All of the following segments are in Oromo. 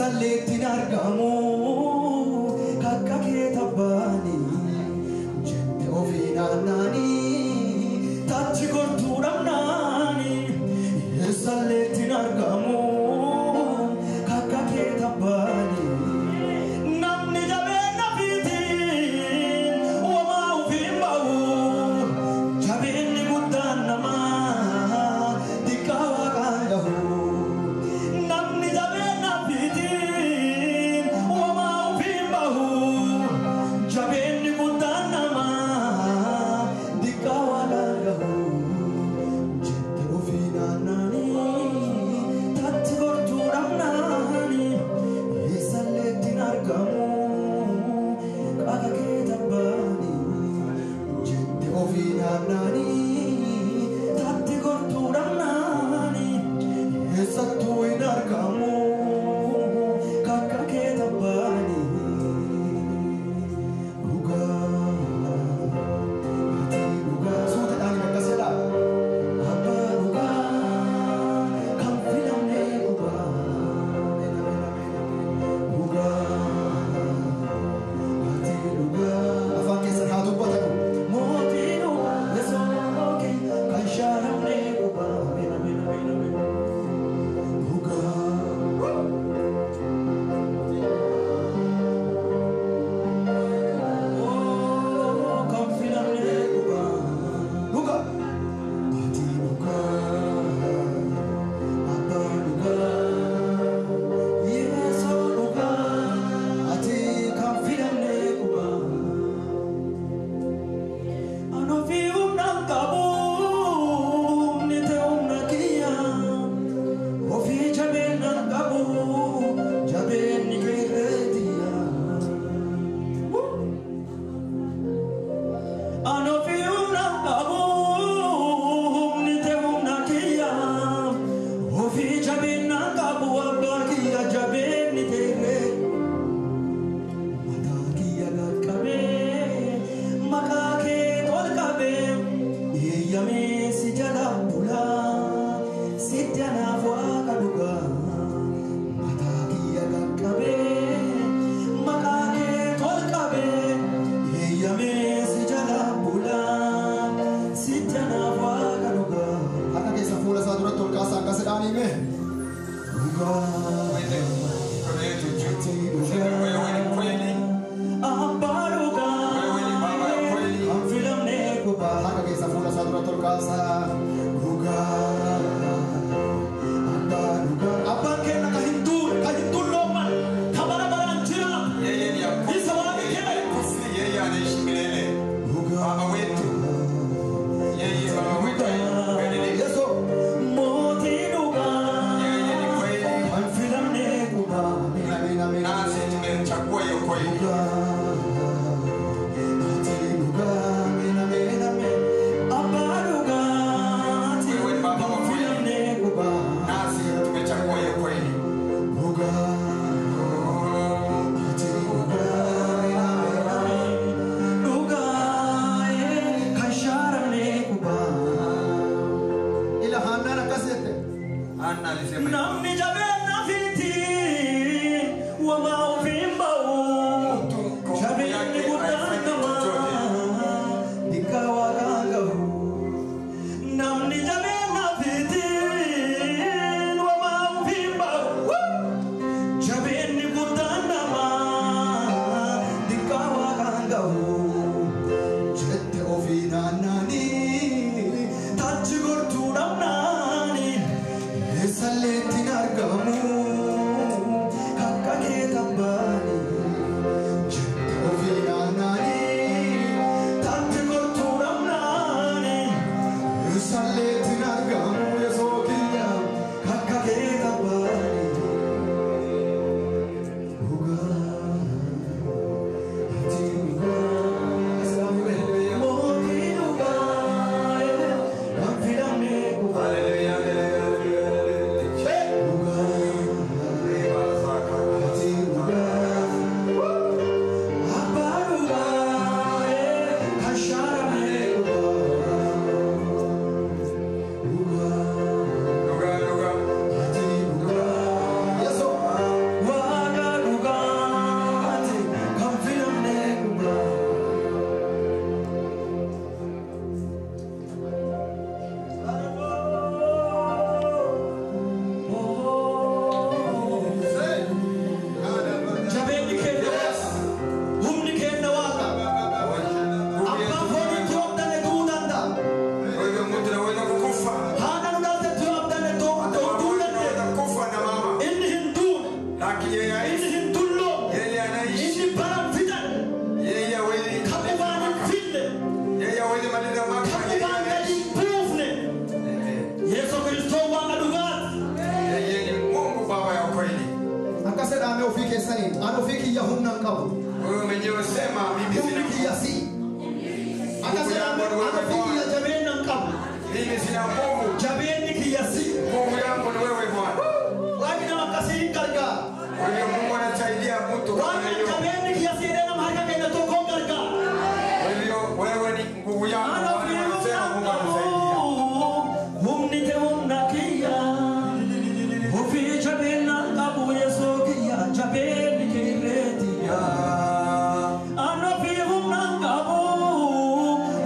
Esalleetti argamu kakka kee tabbaani jette ofii naannaani tachi gortuu dhabnaani esalleetti argamu kakka kee tabbaani namni jabeenya fiitiin wamaa ufiin ba'u jabeenni guddaan namaa diqqaa waaqaan gahu namni jabeenya fiitiin wamaa ufiin ba'u jabeenni guddaan namaa diqqaa waaqaan gahu jette ofii naannaani tachi gortuu dhabnaani esalleetti argamu kakka kee tabbaani jette ofii naannaani tachi gortuu dhabnaani eessattuu hin argamu kakka kee tabbaani dhugaa ati dhugaa suutaadhaan akkas jedha abbaa dhugaa kan filamne dhugaa dhugaa ati dhugaa afaan keessan haa dubbatamu mootii dhugaa yesookee kan shaaramne dhugaa namni jabeenya fiitiin wamaa ufiin ba'u jabeenni guddaan namaa diqqaa waaqaan gahu namni jabeenya fiitiin wamaa ufiin ba'u jabeenni guddaan namaa diqqaa waaqaan gahu jette ofii naannaani tachi gortuu dhabnaani esalleetti argamu ufiki ya humna kabu. Wewe mwenyewe sema mimi sina Humna kiasi. Akasema ufiki ya jamena kabu. mimi sina nguvu. Jameni kiasi. Nguvu yangu ni wewe Bwana. Wajina wakasiri karga. Kwa hiyo Mungu anasaidia mtu kama Wana hiyo. jameni kiasi na mahaka kenda toko karga. Kwa hiyo wewe ni nguvu yangu. Anasema Mungu anasaidia. Humni te humna kia. Ufi jamena kabu yeso kia. Jameni kiretia. Anofi humna kabu.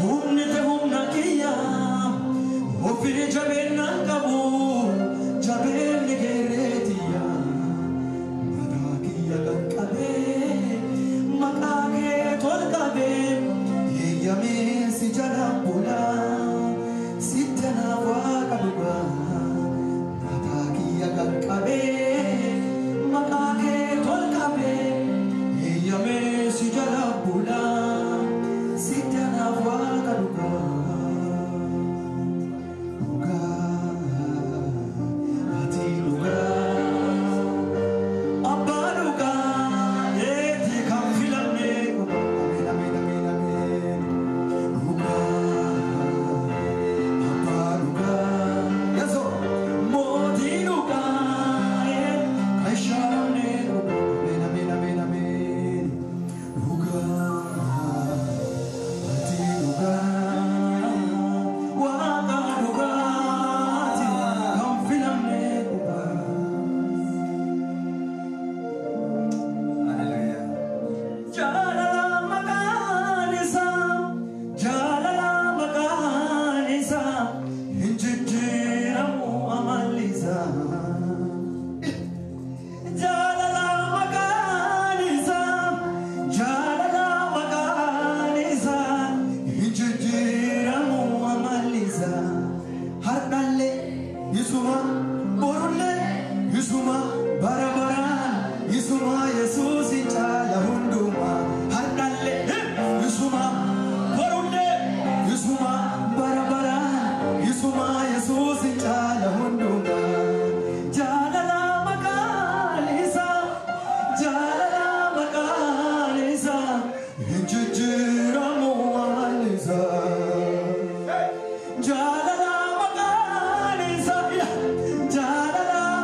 Humni te humna kia. Ufi jamena kabu. Jameni kiretia. Madakia kabe. Makage tolkabe. Yeyame si jana pula. Sitana wakabuga. Madakia kabe. Makage tolkabe. Yeyame si jana pula. Sitana wakabuga. Buga. Ati buga. Abaluga, eti kamfilane, amen, amen, amen, amen. Luga, abaluga, yazo, modiluga, kaishane, amen, amen, amen, amen. Luga, atiluga, wagaluga, eti kamfilane, Haleluya. Jalala makanisa, injijira muamaliza. Jalala makanisa, injijira muamaliza. Hardale, Yisuma, Borule, Yisuma, Barabara, Yisuma, Jesus itala hunduma. Hardale, Yisuma, Borule, Yisuma, Barabara, Yisuma, Jesus itala hunduma. Jalala makanisa, injijira muamaliza. Jalala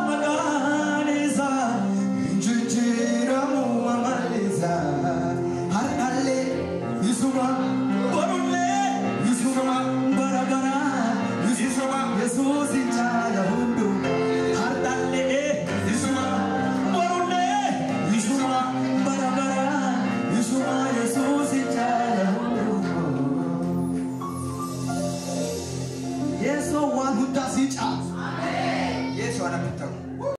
makanisa, injijira muamaliza. Hardale, Yisuma, Borule, Yisuma, Barabara, Yisuma, Jesus itala hunduma. Hardale, Yisuma, Borule, Yisuma, Barabara, Yisuma, Jesus itala hunduma. Yes, no one who does it.